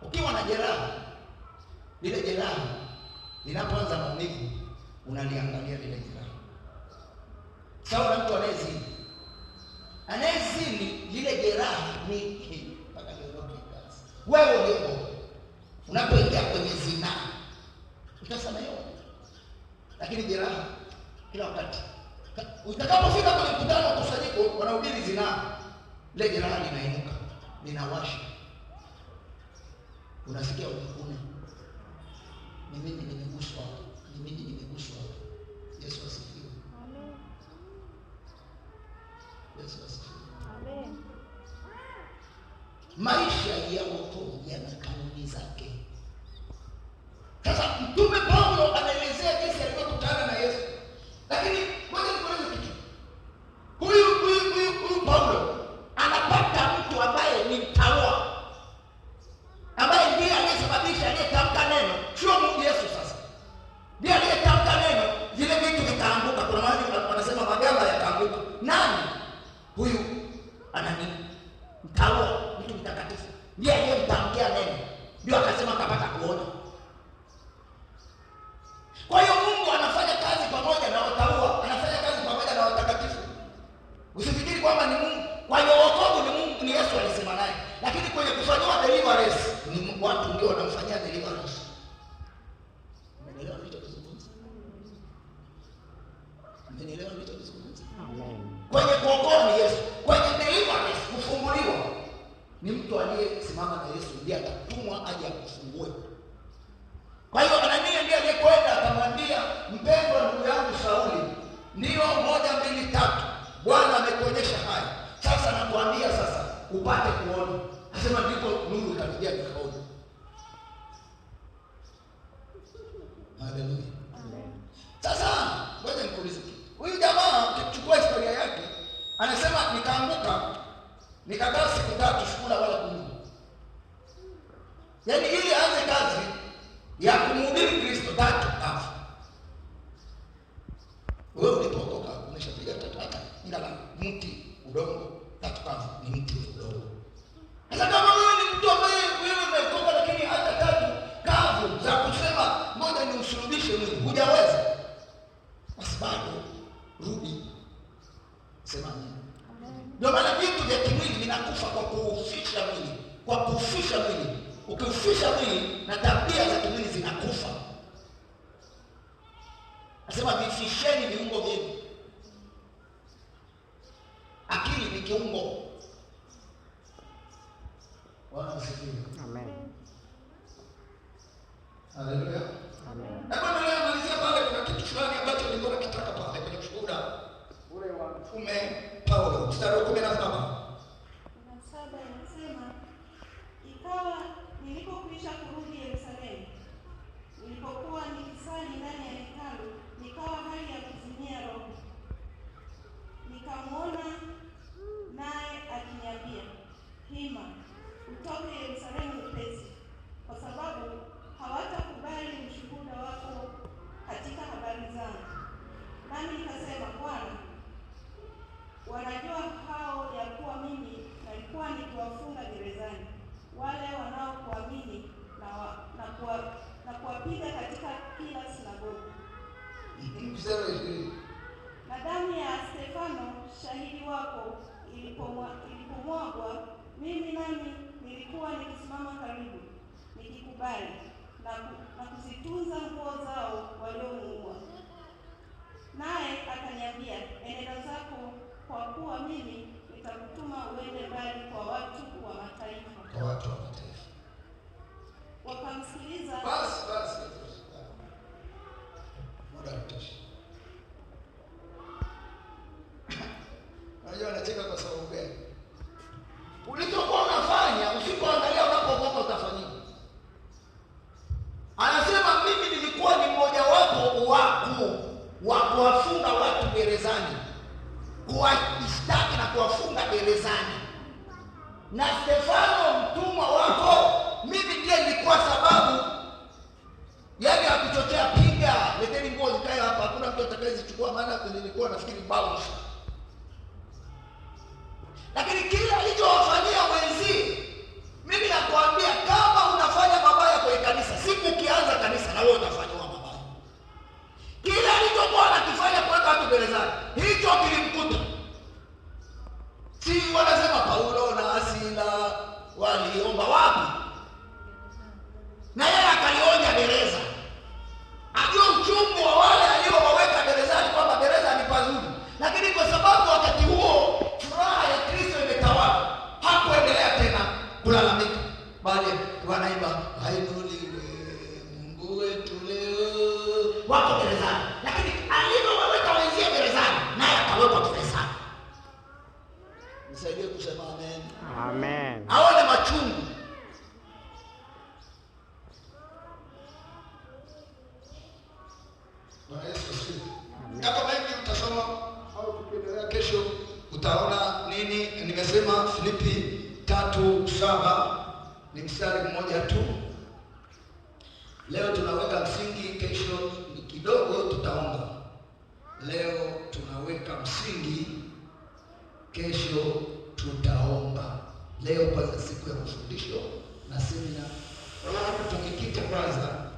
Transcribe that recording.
Ukiwa na jeraha, lile jeraha linapoanza maumivu, unaliangalia lile jeraha. Sawa na mtu anayezini lile jeraha ni mpaka liondoke kazi. Wewe ndio unapoingia kwenye zinaa utasamehewa, lakini jeraha kila wakati utakapofika kwenye mkutano wa kusanyiko wanahubiri zinaa, ile jeraha linainuka, linawasha, unasikia ukune, ni mimi nimeguswa, ni mimi nimeguswa. Yesu asifiwe. Amen. Yesu asifiwe. Amen. Maisha ya wokovu yana kanuni zake. Sasa Mtume Paulo anaelezea jinsi alivyokutana na Yesu. Lakini ngoja nikueleze kitu. Huyu Paulo anapata mtu ambaye ni mtawa, ambaye ndiye aliyesababisha, aliyetamka neno, sio Mungu Yesu. Sasa ndiye aliyetamka neno, zile vitu vikaanguka. Kuna mahali wanasema magamba yakaanguka. Nani huyu? Anani mtawa, mtu mtakatifu, ndiye aliyemtamkia neno, ndio akasema akapata kuona. Kwa hiyo Mungu anafanya kazi pamoja na wataua, anafanya kazi pamoja na watakatifu. Usifikiri kwamba ni Mungu. Kwa hiyo wokovu ni Mungu, ni Yesu alisema naye. Lakini kwenye kufanywa deliverance ni watu ndio wanamfanyia deliverance. Umeelewa nilichozungumza? Umeelewa nilichozungumza? Amen. Kwenye kuokoa ni Yesu. Kwenye deliverance, kufunguliwa, ni mtu aliyesimama na Yesu, ndiye atatumwa aje akufungue. Kwa hiyo Anania ndiye aliyekwenda akamwambia, mpendwa ndugu yangu Sauli, ndio 1, 2, 3, Bwana amekuonyesha haya. Sasa nakuambia sasa upate kuona. Anasema ndipo nuru ikanijia nikaona. Haleluya. Amen. Sasa ngoja nikuulize. Huyu jamaa ukichukua historia yake, anasema nikaanguka, nikakaa siku 3 sikula wala kunywa. Yaani ili aanze kazi ya kumhubiri Kristo 3 kafa. Wewe ulipookoka umeshapiga tatata, ngala mti udongo 3 kafa, ni mti udongo. Sasa kama wewe ni mtu ambaye wewe umeokoka, lakini hata 3 kavu za kusema ngoja ni usulubishe mwili hujaweza, basi bado rudi, sema nini? Ndio maana vitu vya kimwili vinakufa kwa kuufisha mwili, kwa kufisha mwili. Ukifisha mwili na tabia za kimwili zinakufa. Nasema vifisheni viungo vyenu. Akili ni kiungo. Bwana asifiwe. Amen. Haleluya. Amen. Na kwa leo malizia pale, kuna kitu fulani ambacho nilikuwa nakitaka pale kwenye ushuhuda ule wa Mtume Paulo, mstari wa 17. Inasema, ikawa nilipokwisha kurudi Yerusalemu, nilipokuwa nikisali ndani ya hekalu, nikawa hali ya kuzimia roho. Nikamwona naye akiniambia, hima, utoke Yerusalemu upesi, kwa sababu hawatakubali ushuhuda wako katika habari zangu. Nami nikasema, Bwana, wanajua hao ya kuwa mimi nalikuwa nikiwafunga gerezani wale wanaokuamini na kuwapiga katika kila sinagogi. Na damu ya Stefano shahidi wako ilipomwagwa, mimi nami nilikuwa nikisimama karibu, nikikubali na kuzitunza nguo zao waliomuua. Naye akaniambia, enenda zako, kwa kuwa mimi nitakutuma uende mbali kwa watu wa mataifa. Kwa watu wa mataifa. Wakamsikiliza. Basi. Muda utosha. Unajua anacheka kwa sababu gani? Ulichokuwa unafanya, usipoangalia unapokoka utafanyia. Anasema mimi nilikuwa ni mmoja wapo wa kuwafunga watu gerezani, kuwashtaki na kuwafunga gerezani. Na Stefano mtumwa wako wale wanaimba hainuliwe Mungu wetu leo, wako gerezani, lakini alivyowaweka wenzie gerezani naye akawekwa gerezani. Nisaidie kusema amen. Amen. Aone machungu. Bwana Yesu asifiwe. Hapo mengi utasoma au tukiendelea kesho utaona nini nimesema. Filipi 3:7 ni mstari mmoja tu. Leo tunaweka msingi, kesho ni kidogo tutaomba. Leo tunaweka msingi, kesho tutaomba. Leo kwanza siku ya mafundisho na semina. Tukikita kwanza